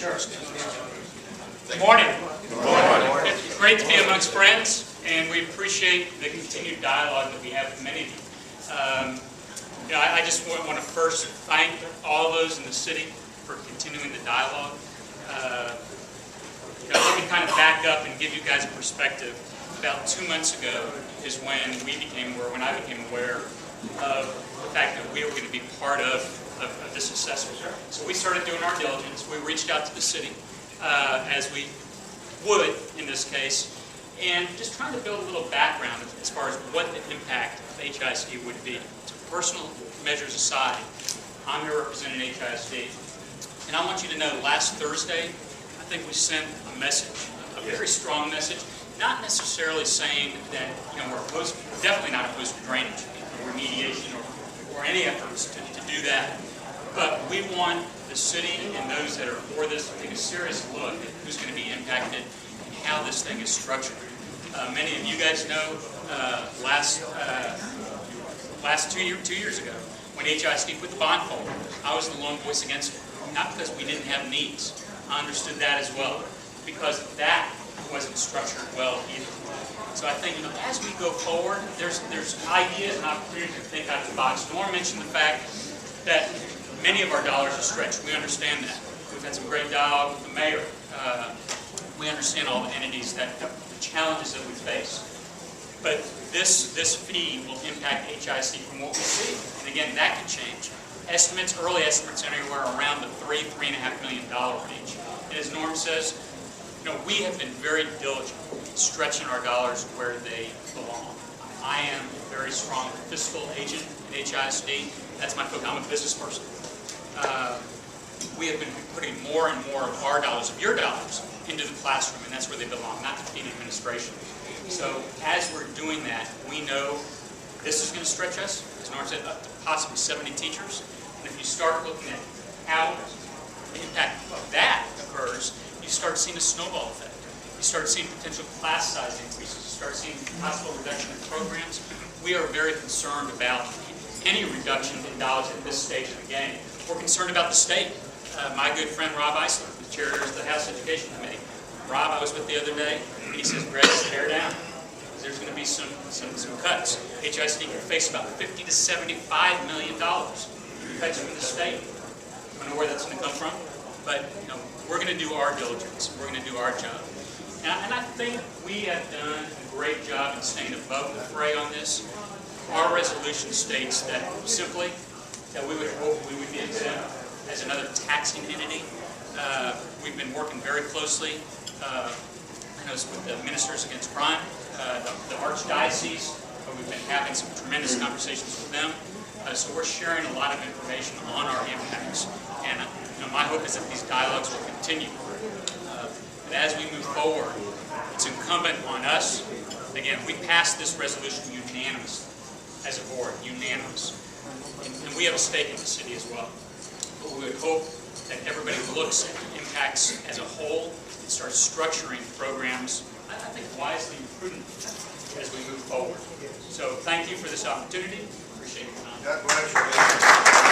Sure. Good morning. It's great to be amongst friends, and we appreciate the continued dialogue that we have with many of you. I just want to first thank all those in the city for continuing the dialogue. Let me kind of back up and give you guys a perspective. About 2 months ago is when I became aware of the fact that we were going to be part of this assessment. So we started doing our diligence. We reached out to the city, as we would in this case, and just trying to build a little background as far as what the impact of HISD would be. So personal measures aside, I'm here representing HISD, and I want you to know last Thursday, I think we sent a message, a very strong message, not necessarily saying that we're definitely not opposed to drainage, remediation, or any efforts to do that. But we want the city and those that are for this to take a serious look at who's going to be impacted and how this thing is structured. Many of you guys know last 2 years ago when HISD put the bond forward, I was the lone voice against it. Not because we didn't have needs. I understood that as well, because that wasn't structured well either. So I think as we go forward, there's ideas and opportunities to think out of the box. Norm mentioned the fact that many of our dollars are stretched. We understand that. We've had some great dialogue with the mayor. We understand all the entities, the challenges that we face. But this fee will impact HISD from what we see. And again, that could change. Early estimates are anywhere around the $3.5 million range. And as Norm says, we have been very diligent stretching our dollars where they belong. I am a very strong fiscal agent at HISD. That's my focus. I'm a business person. We have been putting more and more of our dollars, of your dollars, into the classroom, and that's where they belong, not to feed administration. So as we're doing that, we know this is going to stretch us, as Norm said, up to possibly 70 teachers. And if you start looking at how the impact of that occurs, you start seeing a snowball effect. You start seeing potential class size increases. You start seeing possible reduction in programs. We are very concerned about any reduction in dollars at this stage of the game. We're concerned about the state. My good friend Rob Eisler, the chair of the House Education Committee. Rob, I was with the other day, and he says, Greg, bear down. There's going to be some cuts. HISD can face about $50 to $75 million cuts from the state. I don't know where that's going to come from, but we're going to do our diligence. We're going to do our job. And I think we have done a great job in staying above the fray on this. Our resolution states that simply that we would hope we would be exempt as another taxing entity. We've been working very closely with the Ministers Against Crime, the Archdiocese. We've been having some tremendous conversations with them. So we're sharing a lot of information on our impacts. And my hope is that these dialogues will continue. But as we move forward, it's incumbent on us. Again, we passed this resolution unanimously as a board, unanimous. And we have a stake in the city as well. But we would hope that everybody looks at the impacts as a whole and starts structuring programs, I think, wisely and prudently as we move forward. So thank you for this opportunity. Appreciate your time. God bless you.